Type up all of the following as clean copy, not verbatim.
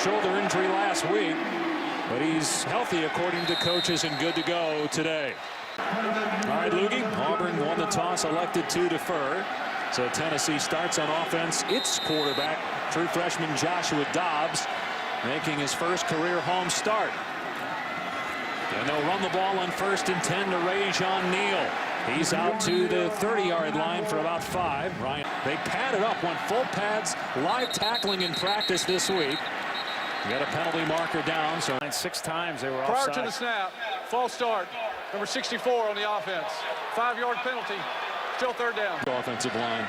shoulder injury last week, but he's healthy according to coaches and good to go today. All right, Loogie. Auburn won the toss, elected to defer. So Tennessee starts on offense. Its quarterback, true freshman Joshua Dobbs, making his first career home start. And they'll run the ball on 1st and 10 to Rajon Neal. He's out to the 30-yard line for about 5. Ryan, they padded up, went full pads, live tackling in practice this week. Got a penalty marker down. So 6 times they were prior offside. to the snap. False start. Number 64 on the offense. 5-yard penalty. Still 3rd down. Offensive line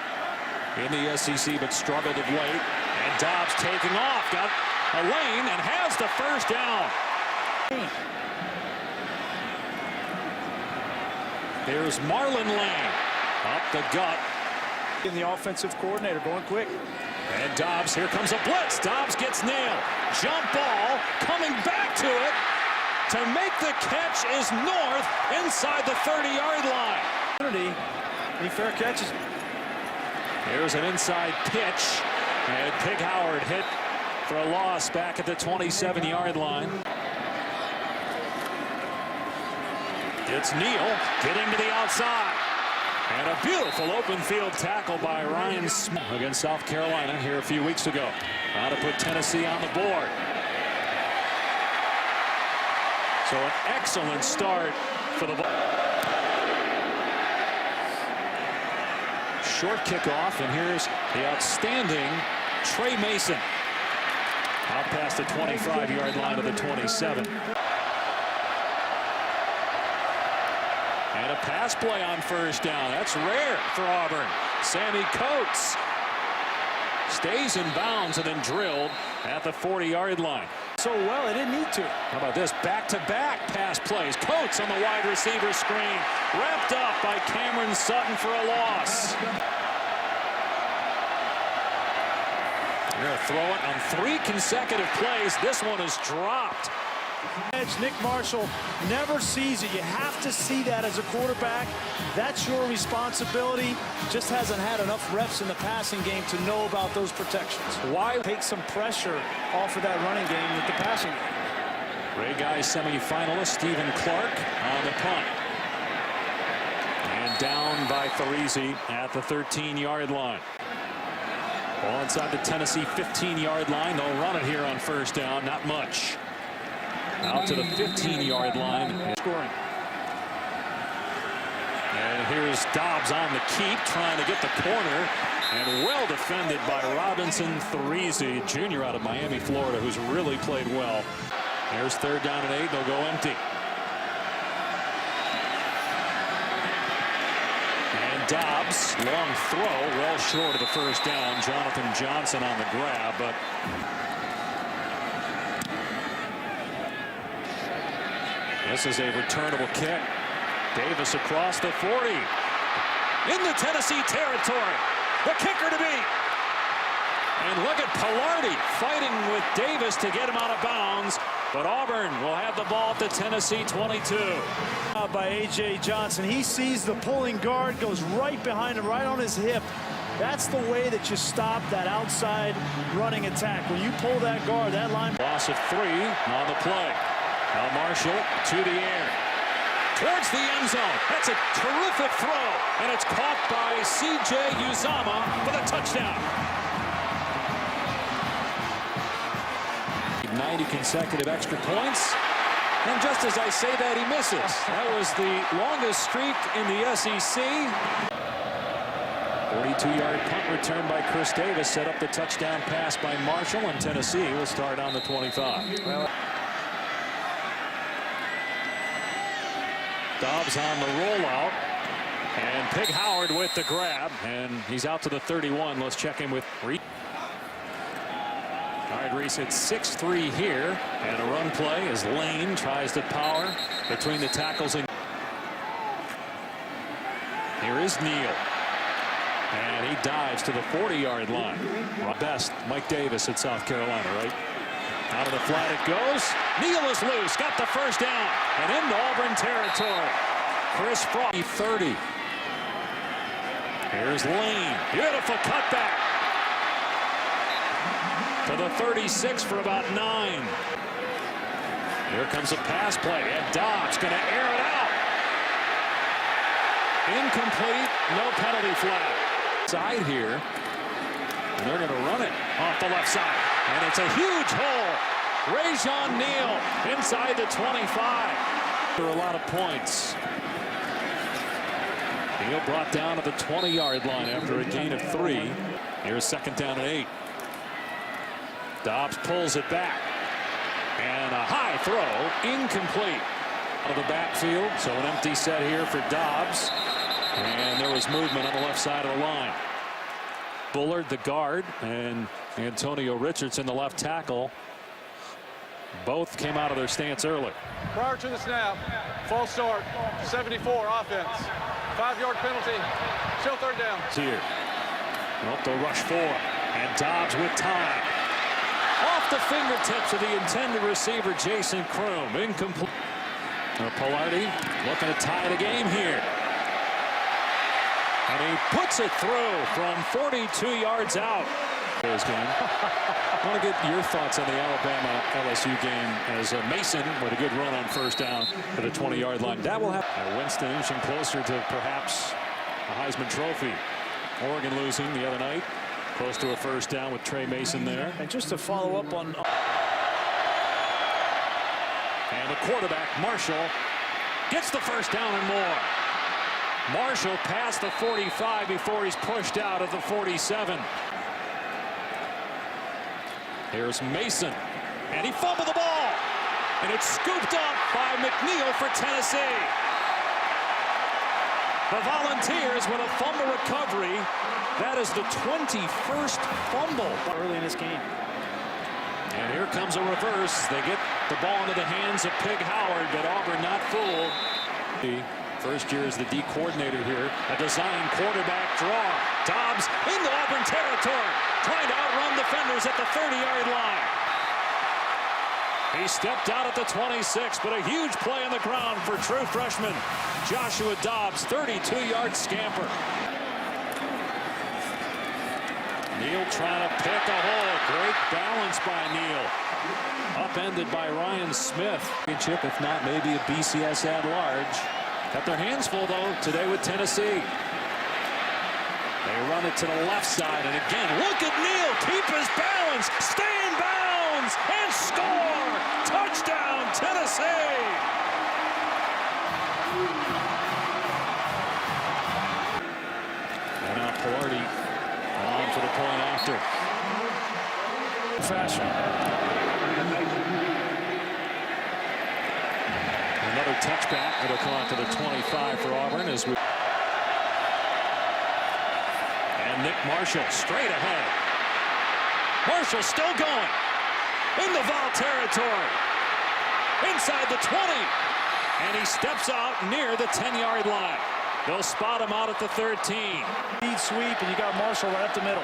in the SEC, but struggled of late. And Dobbs taking off. Got a lane and has the 1st down. Here's Marlon Lane up the gut. In the offensive coordinator going quick. And Dobbs, here comes a blitz. Dobbs gets nailed. Jump ball, coming back to it. To make the catch is North inside the 30-yard line. Any fair catches. Here's an inside pitch. And Pig Howard hit for a loss back at the 27-yard line. It's Neal getting to the outside. And a beautiful open field tackle by Ryan Smith against South Carolina here a few weeks ago. Now to put Tennessee on the board. So an excellent start for the ball. Short kickoff, and here's the outstanding Trey Mason. Out past the 25-yard line to the 27. And a pass play on 1st down. That's rare for Auburn. Sammy Coates stays in bounds and then drilled at the 40-yard line. So well, it didn't need to. How about this? Back-to-back pass plays. Coates on the wide receiver screen. Wrapped up by Cameron Sutton for a loss. They're going to throw it on 3 consecutive plays. This one is dropped. Nick Marshall never sees it. You have to see that as a quarterback. That's your responsibility. Just hasn't had enough reps in the passing game to know about those protections. Why take some pressure off of that running game with the passing game? Ray Guy semifinalist Stephen Clark on the punt. And down by Therese at the 13-yard line. Ball inside the Tennessee 15-yard line. They'll run it here on 1st down. Not much. Out to the 15-yard line. Scoring. And here's Dobbs on the keep, trying to get the corner. And well defended by Robinson Therese, junior out of Miami, Florida, who's really played well. Here's 3rd down and 8. They'll go empty. And Dobbs, long throw, well short of the 1st down. Jonathan Johnson on the grab, but this is a returnable kick. Davis across the 40. Into Tennessee territory. The kicker to beat. And look at Pilardi fighting with Davis to get him out of bounds. But Auburn will have the ball at the Tennessee 22. By A.J. Johnson. He sees the pulling guard, goes right behind him, right on his hip. That's the way that you stop that outside running attack. When you pull that guard, that line. Loss of 3 on the play. Now Marshall to the air. Towards the end zone. That's a terrific throw. And it's caught by C.J. Uzama for the touchdown. 90 consecutive extra points. And just as I say that, he misses. That was the longest streak in the SEC. 42-yard punt return by Chris Davis set up the touchdown pass by Marshall, and Tennessee will start on the 25. Dobbs on the rollout, and Pig Howard with the grab, and he's out to the 31. Let's check in with Reese. All right, Reese, it's 6-3 here, and a run play as Lane tries to power between the tackles. And here is Neal, and he dives to the 40-yard line. Best Mike Davis at South Carolina, right? Out of the flat it goes. Neal is loose, got the 1st down, and into Auburn territory. Chris Frost, 30. Here's Lane, beautiful cutback. to the 36 for about 9. Here comes a pass play, and Dobbs going to air it out. Incomplete, no penalty flag. Side here, and they're going to run it off the left side. And it's a huge hole. Rajon Neal inside the 25. For a lot of points. Neal brought down to the 20-yard line after a gain of 3. Here's second down and 8. Dobbs pulls it back. And a high throw, incomplete. Out of the backfield, so an empty set here for Dobbs. And there was movement on the left side of the line. Bullard, the guard, and Antonio Richardson, the left tackle, both came out of their stance early. Prior to the snap, false start, 74 offense. 5-yard penalty, still third down. Here, well, they'll rush 4, and Dobbs with time. Off the fingertips of the intended receiver, Jason Kroom. Incomplete. Polardi looking to tie the game here. And he puts it through from 42 yards out. Game. I want to get your thoughts on the Alabama-LSU game as Mason with a good run on first down to the 20-yard line. That will happen. Winston inching closer to perhaps a Heisman Trophy. Oregon losing the other night. Close to a first down with Trey Mason there. And just to follow up on... And the quarterback, Marshall, gets the first down and more. Marshall past the 45 before he's pushed out at the 47. Here's Mason, and he fumbled the ball, and it's scooped up by McNeil for Tennessee. The Volunteers with a fumble recovery. That is the 21st fumble early in this game. And here comes a reverse. They get the ball into the hands of Pig Howard, but Auburn not fooled. The first year as the D coordinator here. A design quarterback draw. Dobbs into Auburn territory, trying to outrun defenders at the 30-yard line. He stepped out at the 26, but a huge play on the ground for true freshman Joshua Dobbs, 32-yard scamper. Neal trying to pick a hole. Great balance by Neal. Upended by Ryan Smith. Championship, if not maybe a BCS at large. Got their hands full, though, today with Tennessee. They run it to the left side, and again, look at Neal. Keep his balance. Stay in bounds, and score. Touchdown, Tennessee. And now Polardi on for the point after. Fashion. Another touchback. It'll come out to the 25 for Auburn as we. And Nick Marshall straight ahead. Marshall still going. Into Vol territory. Inside the 20. And he steps out near the 10-yard line. They'll spot him out at the 13. Lead sweep, and you got Marshall right up the middle.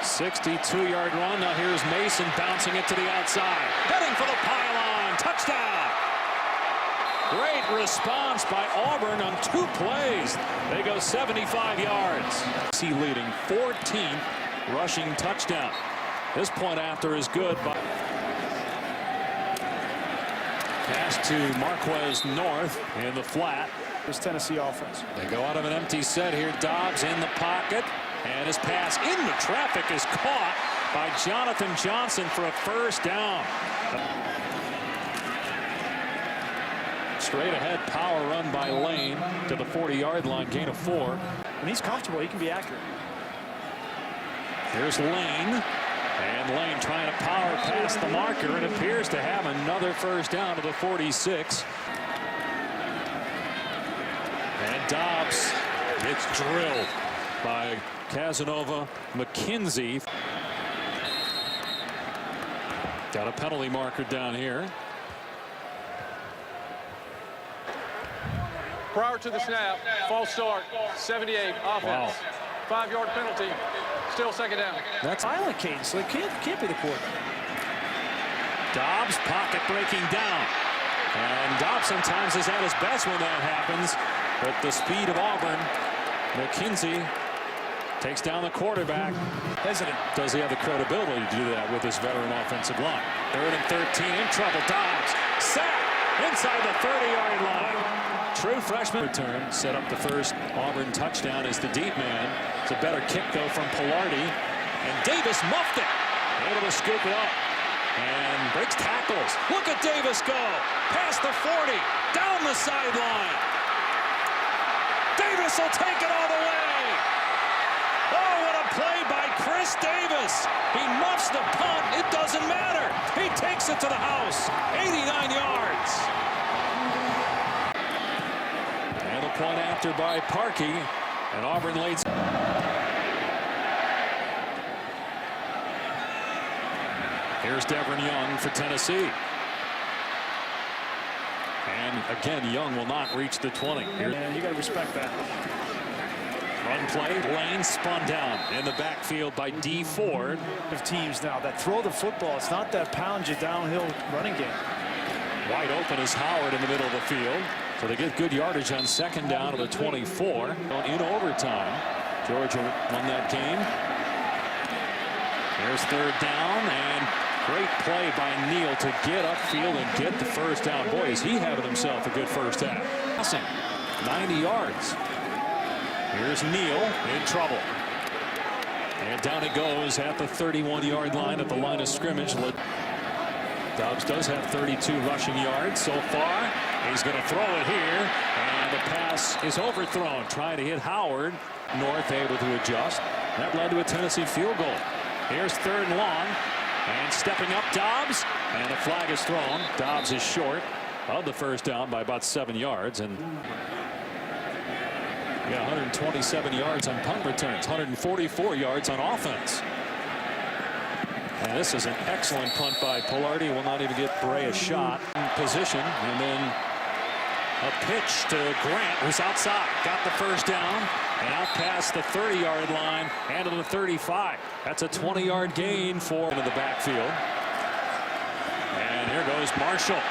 62-yard run. Now here's Mason bouncing it to the outside. Heading for the pylon. Touchdown. Great response by Auburn on 2 plays. They go 75 yards. See leading 14th rushing touchdown. This point after is good. Pass to Marquez North in the flat. This Tennessee offense. They go out of an empty set here. Dobbs in the pocket. And his pass into traffic is caught by Jonathan Johnson for a first down. Straight ahead power run by Lane to the 40-yard line, gain of 4. When he's comfortable, he can be accurate. Here's Lane. And Lane trying to power past the marker and appears to have another first down to the 46. And Dobbs gets drilled by Casanova McKenzie. Got a penalty marker down here. Prior to the snap, false start, 78 offense. Wow. 5-yard penalty, still second down. That's violent cadence, so it can't be the quarterback. Dobbs pocket breaking down. And Dobbs sometimes is at his best when that happens. But the speed of Auburn, McKenzie Takes down the quarterback. Hesitant. Does he have the credibility to do that with this veteran offensive line? 3rd and 13 in trouble. Dobbs sack inside the 30-yard line. True freshman return. Set up the first Auburn touchdown as the deep man. It's a better kick though from Pilardi. And Davis muffed it. Able to scoop it up. And breaks tackles. Look at Davis go. Past the 40. Down the sideline. Davis will take it all the way. Oh, what a play by Chris Davis. He muffs the punt. It doesn't matter. He takes it to the house. 89 yards. And a point after by Parkey. And Auburn leads. Here's Devin Young for Tennessee. And again, Young will not reach the 20. And you got to respect that. Run play, Lane spun down in the backfield by D. Ford. Of teams now that throw the football, it's not that pound you downhill running game. Wide open is Howard in the middle of the field. So they get good yardage on 2nd down to the 24. In overtime, Georgia won that game. Here's 3rd down, and great play by Neal to get upfield and get the first down. Boy, is he having himself a good first half. Passing 90 yards. Here's Neal in trouble. And down he goes at the 31-yard line at the line of scrimmage. Dobbs does have 32 rushing yards so far. He's going to throw it here. And the pass is overthrown. Trying to hit Howard. North able to adjust. That led to a Tennessee field goal. Here's 3rd and long. And stepping up Dobbs. And a flag is thrown. Dobbs is short of the first down by about 7 yards. And yeah, 127 yards on punt returns, 144 yards on offense. And this is an excellent punt by Pilardi. Will not even get Bray a shot in position. And then a pitch to Grant, who's outside. Got the first down and out past the 30-yard line and to the 35. That's a 20-yard gain for into the backfield. And here goes Marshall.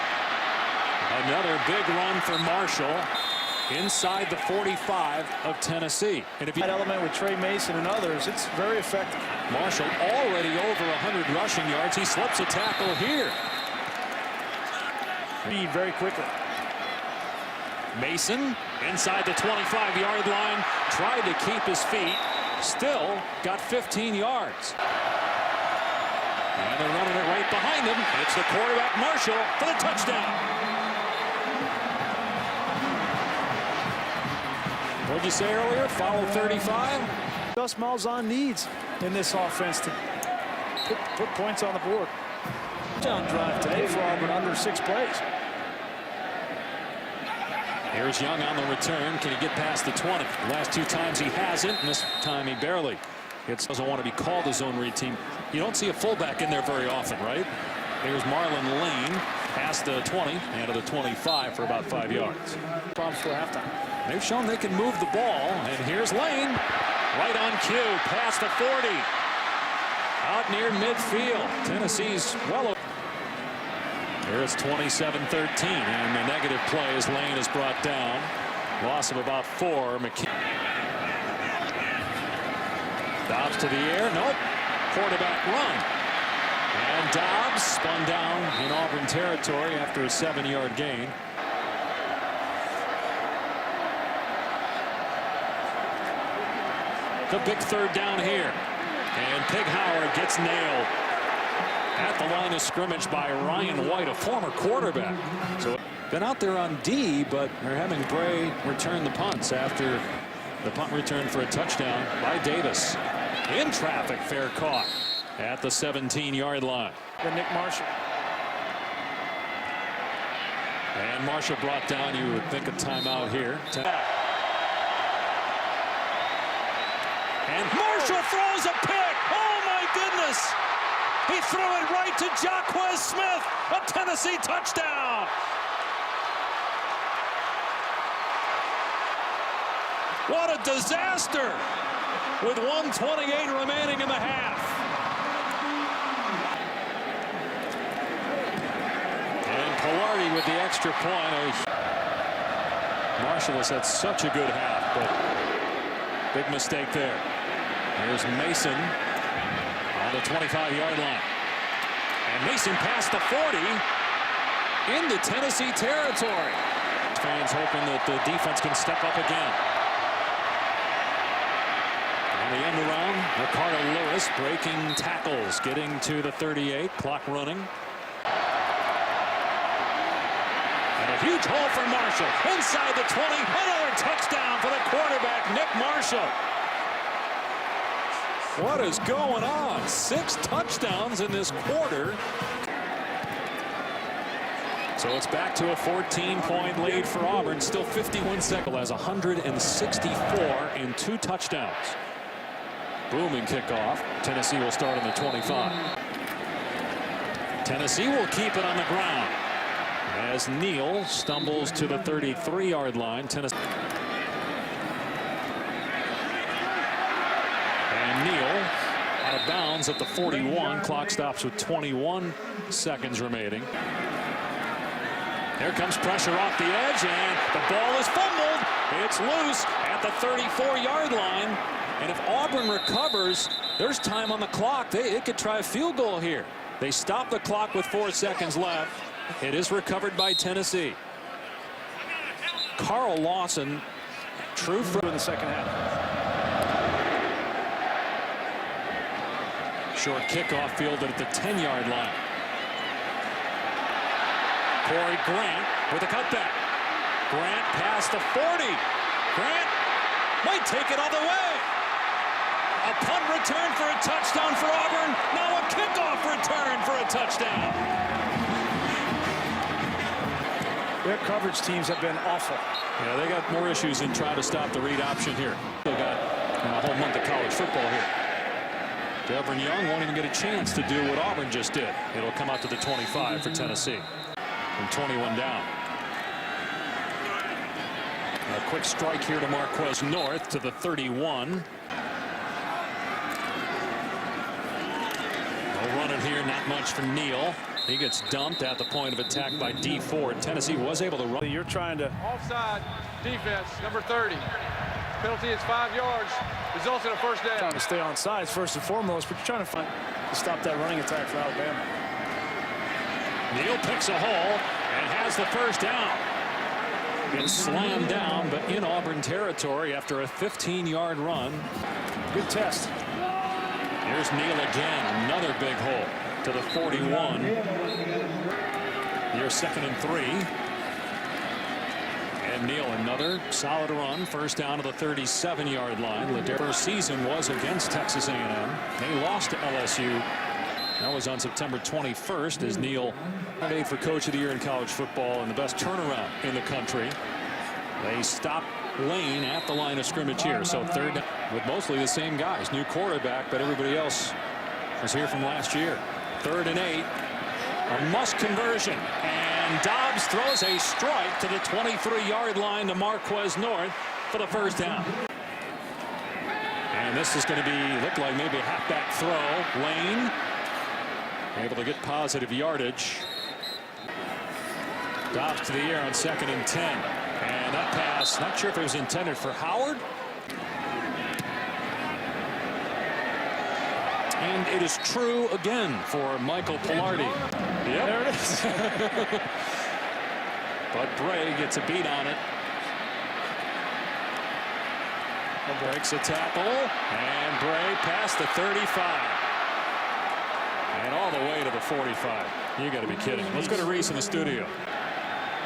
Another big run for Marshall. Inside the 45 of Tennessee. And if you that element with Trey Mason and others, it's very effective. Marshall already over 100 rushing yards. He slips a tackle here. Speed very quickly. Mason inside the 25-yard line. Tried to keep his feet. Still got 15 yards. And they're running it right behind him. It's the quarterback Marshall for the touchdown. What'd you say earlier? Follow 35? Gus Malzahn needs in this offense to put points on the board. Down drive today for Auburn under 6 plays. Here's Young on the return. Can he get past the 20? The last 2 times he hasn't, and this time he barely. It doesn't want to be called a zone read team. You don't see a fullback in there very often, right? Here's Marlon Lane past the 20 and to the 25 for about 5 yards. Problems for halftime. They've shown they can move the ball, and here's Lane. Right on cue, past the 40. Out near midfield. Tennessee's well over. Here it's 27-13, and the negative play as Lane is brought down. Loss of about 4. Dobbs to the air. Nope. Quarterback run. And Dobbs spun down in Auburn territory after a 7-yard gain. The big 3rd down here. And Pig Howard gets nailed at the line of scrimmage by Ryan White, a former quarterback. So been out there on D, but they're having Bray return the punts after the punt return for a touchdown by Davis. In traffic, fair caught at the 17-yard line. The Nick Marshall. And Marshall brought down, you would think, a timeout here. And Marshall throws a pick. Oh, my goodness. He threw it right to Jaquez Smith. A Tennessee touchdown. What a disaster with 1:28 remaining in the half. And Pilardi with the extra point. Marshall has had such a good half, but big mistake there. Here's Mason on the 25-yard line. And Mason past the 40 into Tennessee territory. Fans hoping that the defense can step up again. On the end around, Ricardo Lewis breaking tackles, getting to the 38, clock running. And a huge hole for Marshall. Inside the 20, another touchdown for the quarterback, Nick Marshall. What is going on? 6 touchdowns in this quarter. So it's back to a 14-point lead for Auburn. Still 51 seconds. Has 164 and 2 touchdowns. Booming kickoff. Tennessee will start on the 25. Tennessee will keep it on the ground as Neal stumbles to the 33-yard line. Tennessee. And Neal out of bounds at the 41. Clock stops with 21 seconds remaining. Here comes pressure off the edge, and the ball is fumbled. It's loose at the 34-yard line. And if Auburn recovers, there's time on the clock. They could try a field goal here. They stop the clock with 4 seconds left. It is recovered by Tennessee. Carl Lawson, true for in the second half. Short kickoff fielded at the 10-yard line. Corey Grant with a cutback. Grant past the 40. Grant might take it all the way. A punt return for a touchdown for Auburn. Now a kickoff return for a touchdown. Their coverage teams have been awful. Yeah, they got more issues than trying to stop the read option here. They got a whole month of college football here. Devin Young won't even get a chance to do what Auburn just did. It'll come out to the 25 for Tennessee. From 21 down. A quick strike here to Marquez North to the 31. No running here, not much for Neal. He gets dumped at the point of attack by D. Ford. Tennessee was able to run. You're trying to Offside defense, number 30. Penalty is 5 yards. Results in a first down. trying to stay on sides first and foremost, but you're trying to stop that running attack for Alabama. Neal picks a hole and has the first down. Gets slammed down, but in Auburn territory after a 15-yard run. Good test. Here's Neal again, another big hole to the 41. Your 2nd and 3. And Neal another solid run, first down to the 37-yard line. The first season was against Texas A&M. They lost to LSU. That was on September 21st as Neal nominated for Coach of the Year in college football and the best turnaround in the country. They stopped Lane at the line of scrimmage here. So third down with mostly the same guys. New quarterback, but everybody else was here from last year. 3rd and 8. A must conversion. And Dobbs throws a strike to the 23-yard line to Marquez North for the first down. And this is going to be, look like maybe a halfback throw. Lane able to get positive yardage. Dobbs to the air on 2nd and 10. And that pass, not sure if it was intended for Howard. And it is true again for Michael Pilardi. Yep. There it is. But Bray gets a beat on it. Breaks a tackle. And Bray past the 35. And all the way to the 45. You got to be kidding. Let's go to Reese in the studio.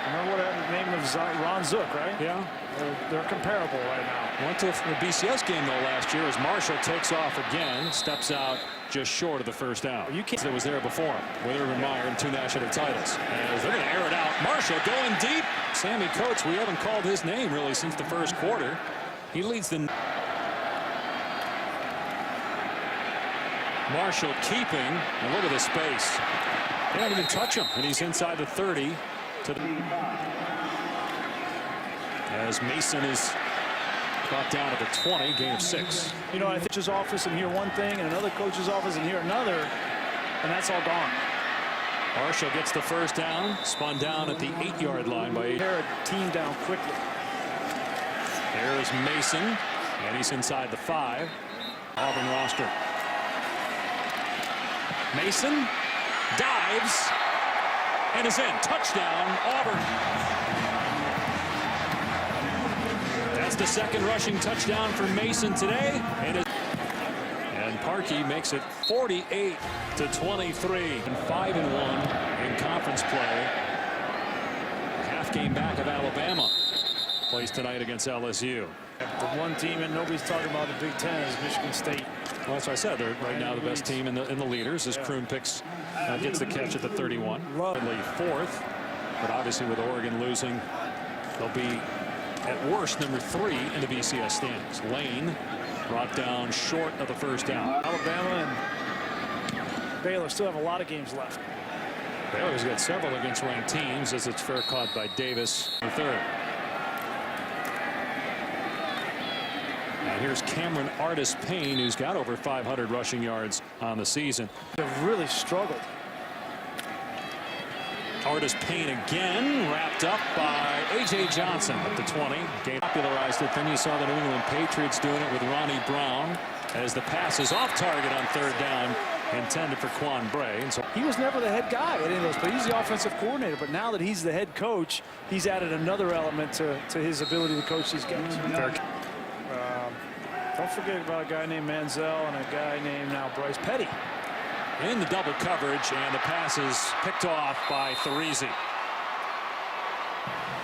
Remember what the name of Ron Zook, right? Yeah. They're comparable right now. Went to the BCS game, though, last year as Marshall takes off again, steps out just short of the first down. You can't. That was there before him with Urban Meyer and 2 national titles. As they're going to air it out. Marshall going deep. Sammy Coates, we haven't called his name really since the first quarter. He leads the. Marshall keeping, and look at the space. They don't even touch him, and he's inside the 30. As Mason is brought down to the 20, gain of 6. You know, I think his office and hear one thing, and another coach's office and hear another, and that's all gone. Marshall gets the first down, spun down at the 8-yard line by 8. Tear a team down quickly. There's Mason, and he's inside the 5. Auburn roster. Mason dives and is in. Touchdown, Auburn. That's the second rushing touchdown for Mason today. And Parkey makes it 48-23 and 5-1 in conference play. Half game back of Alabama plays tonight against LSU. The one team that nobody's talking about the Big Ten is Michigan State. Well, that's what I said. They're right now the best team in the leaders as Kroon gets the catch at the 31. Lovely fourth, but obviously with Oregon losing, they'll be at worst number 3 in the BCS standings. Lane brought down short of the first down. Alabama and Baylor still have a lot of games left. Baylor's got several against ranked teams as it's fair caught by Davis the third. And here's Cameron Artis-Payne, who's got over 500 rushing yards on the season. They've really struggled. Artis-Payne again, wrapped up by A.J. Johnson at the 20. Game popularized it. Then you saw the New England Patriots doing it with Ronnie Brown as the pass is off target on third down, intended for Quan Bray. And so he was never the head guy at any of those, but he's the offensive coordinator. But now that he's the head coach, he's added another element to his ability to coach these games. Don't forget about a guy named Manziel and a guy named now Bryce Petty. In the double coverage, and the pass is picked off by Therizi.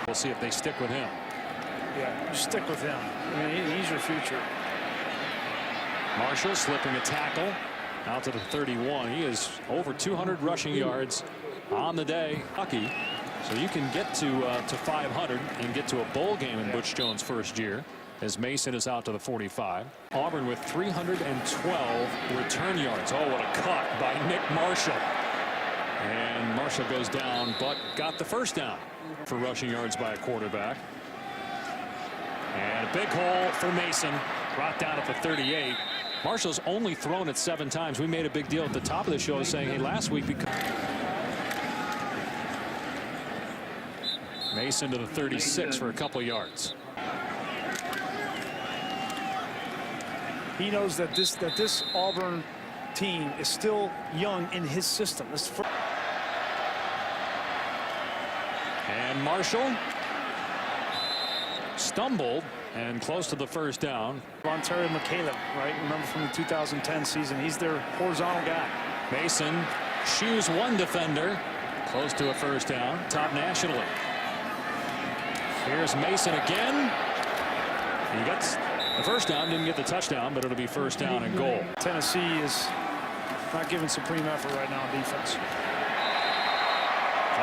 We'll see if they stick with him. Yeah, stick with him. I mean, he's your future. Marshall slipping a tackle out to the 31. He is over 200 rushing yards on the day. Lucky, so you can get to 500 and get to a bowl game in Butch Jones' first year. As Mason is out to the 45. Auburn with 312 return yards. Oh, what a cut by Nick Marshall. And Marshall goes down, but got the first down for rushing yards by a quarterback. And a big hole for Mason, brought down at the 38. Marshall's only thrown it 7 times. We made a big deal at the top of the show saying, hey, last week because Mason to the 36 for a couple yards. He knows that this Auburn team is still young in his system. And Marshall stumbled and close to the first down. Terry McCaleb, right? Remember from the 2010 season, he's their horizontal guy. Mason shoes one defender, close to a first down, top nationally. Here's Mason again. He gets the first down, didn't get the touchdown, but it'll be first down and goal. Tennessee is not giving supreme effort right now on defense.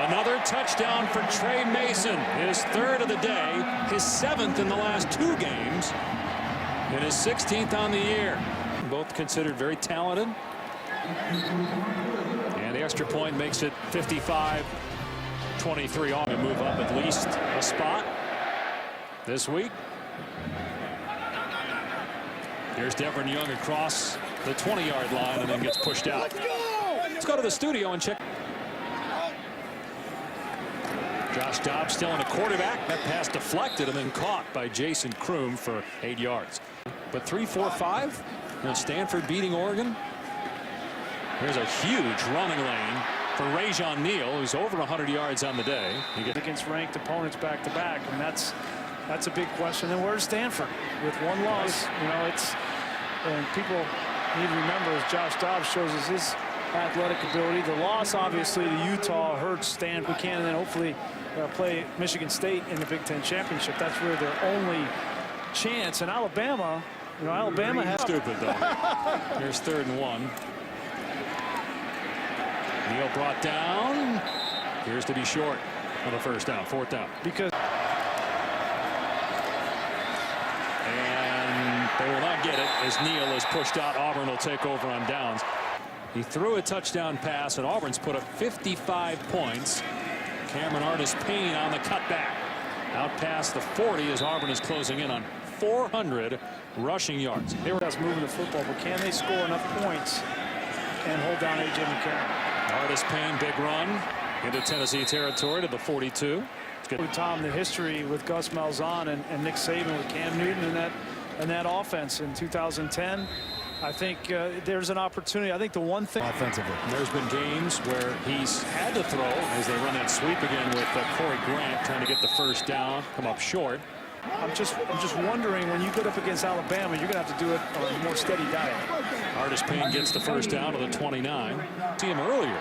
Another touchdown for Trey Mason, his 3rd of the day, his 7th in the last 2 games, and his 16th on the year. Both considered very talented. And the extra point makes it 55-23. On to move up at least a spot this week. Here's Devin Young across the 20-yard line and then gets pushed out. Let's go to the studio and check. Josh Dobbs still in a quarterback. That pass deflected and then caught by Jason Kroon for 8 yards. But 3-4-5. And Stanford beating Oregon. Here's a huge running lane for Rajon Neal, who's over 100 yards on the day. Against ranked opponents back-to-back, and that's a big question. And where's Stanford with 1 loss? You know, and people need to remember, as Josh Dobbs shows us his athletic ability, the loss obviously to Utah hurts Stanford. We can and then hopefully play Michigan State in the Big Ten championship. That's where their only chance. And Alabama, you know, Alabama has stupid though. Here's 3rd and 1. Neal brought down. Here's to be short on the first down, 4th down. Because they will not get it as Neal is pushed out. Auburn will take over on downs. He threw a touchdown pass, and Auburn's put up 55 points. Cameron Artis-Payne on the cutback. Out past the 40 as Auburn is closing in on 400 rushing yards. They were just moving the football, but can they score enough points and hold down A.J. McCarron? Artis-Payne, big run into Tennessee territory to the 42. Tom, the history with Gus Malzahn and Nick Saban with Cam Newton and that offense in 2010. I think there's an opportunity. I think the one thing offensively. There's been games where he's had to throw as they run that sweep again with Corey Grant trying to get the first down, come up short. I'm just wondering, when you get up against Alabama, you're going to have to do it on a more steady diet. Artis Payne gets the first down to the 29. See him earlier.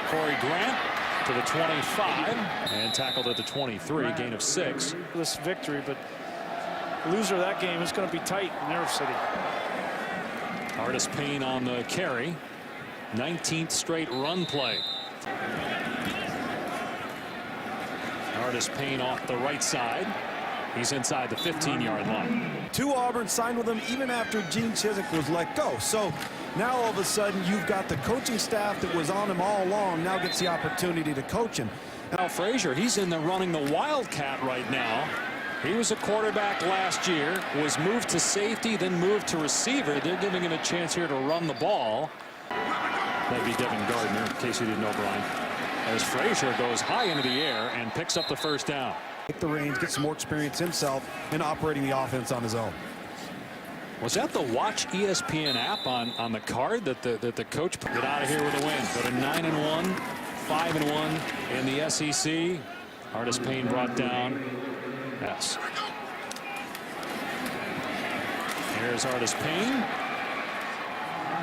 Corey Grant to the 25 and tackled at the 23, gain of 6. This victory, but the loser of that game is going to be tight in Nerve City. Artis Payne on the carry. 19th straight run play. Artis Payne off the right side. He's inside the 15-yard line. Two Auburn signed with him even after Gene Chizik was let go. So now all of a sudden you've got the coaching staff that was on him all along now gets the opportunity to coach him. Now Frazier, he's in the running the Wildcat right now. He was a quarterback last year, was moved to safety, then moved to receiver. They're giving him a chance here to run the ball. That'd be Devin Gardner, in case you didn't know, Brian. As Frazier goes high into the air and picks up the first down. Take the reins, get some more experience himself in operating the offense on his own. Was that the Watch ESPN app on the card that the coach put out of here with a win? Go to 9-1, 5-1 in the SEC. Artis Payne brought down. Yes. Here's Artis Payne.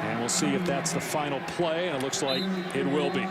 And we'll see if that's the final play, and it looks like it will be.